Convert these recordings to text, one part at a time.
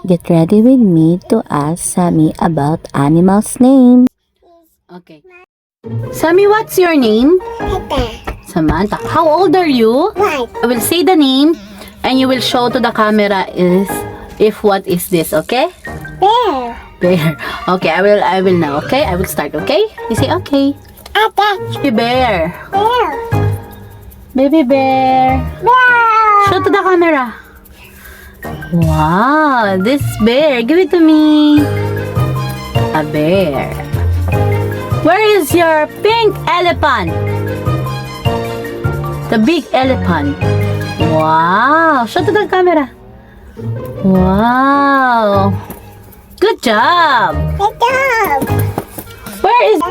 Get ready with me to ask Sammy about animals' name. Okay. Sammy, what's your name? Samantha. How old are you? I will say the name and you will show to the camera if what is this, okay? Bear. Bear. Okay, I will now, okay? I will start, okay? You say okay. Baby bear. Bear. Baby bear. Bear. Show to the camera. Wow, this bear. Give it to me. A bear. Where is your pink elephant? The big elephant. Wow. Show to the camera. Wow. Good job. Good job. Where is...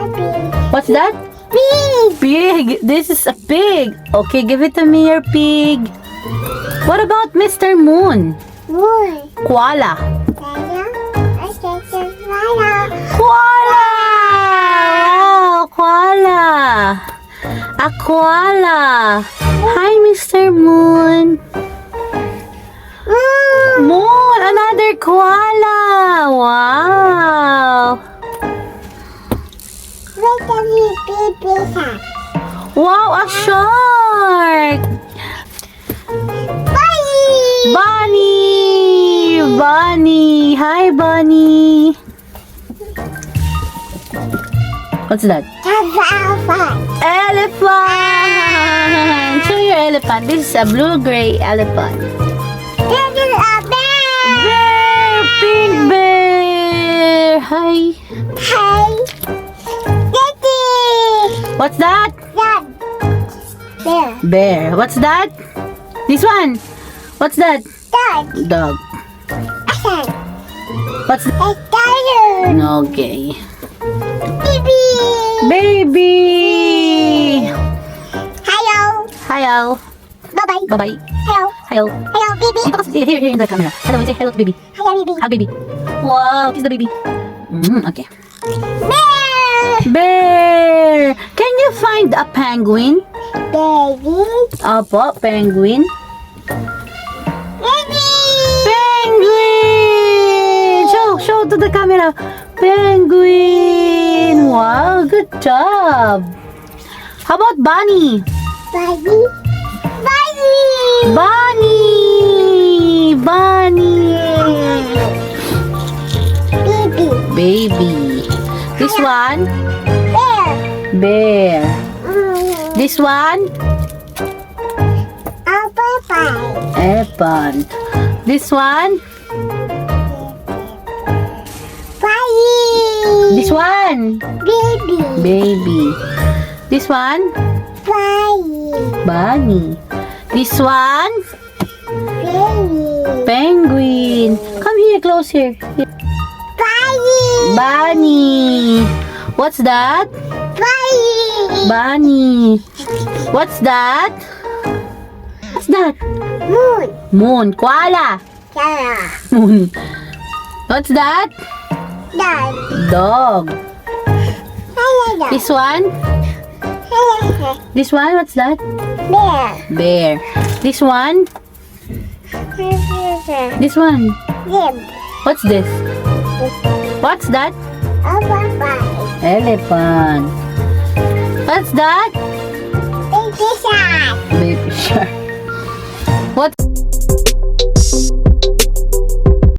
What's that? Pig. Pig. This is a pig. Okay, give it to me, your pig. What about Mr. Moon? Moon. Koala. Koala. Koala! Wow, koala. A koala. Hi, Mr. Moon. Moon, another koala. Wow. Wow, a shark. Bunny. Bunny. Hi, Bunny. What's that? Elephant. Show your elephant. This is a blue-gray elephant. This is a bear. Bear. Pink bear. Hi. Hey. Daddy. What's that? Bear. Bear. What's that? This one. What's that? Dog. Dog. What's that? A tiger. Okay. Baby. Baby. Hello. Hello. Bye-bye. Bye-bye. Hello. Hello. Hello, baby. Dito kasi, here in the camera. Hello, say hello to baby. Hello, baby. Hug baby. Wow, kiss the baby. Okay. Bear. Bear. Can you find a penguin? Baby. Opo, penguin. Baby. Penguin! Show to the camera. Penguin! Wow, good job. How about bunny? Baby. Baby. Bunny! Bunny! Baby. Baby. This one? Bear. Bear. This one? Bye-bye. Elephant. This one? Bye. This one? Baby. Baby. This one? Bye. Bunny. This one? Baby. Penguin. Come here, close here. Bye. Bunny. What's that? Bye. Bunny. What's that? What's that? Moon. Moon. Koala. Sarah. Moon. What's that? Dog. Dog. Hello. This one? Hello. This one? What's that? Bear. Bear. This one? This one? Limb. What's this? What's that? Bye-bye. Elephant. What's that? Baby shark. Baby shark. What?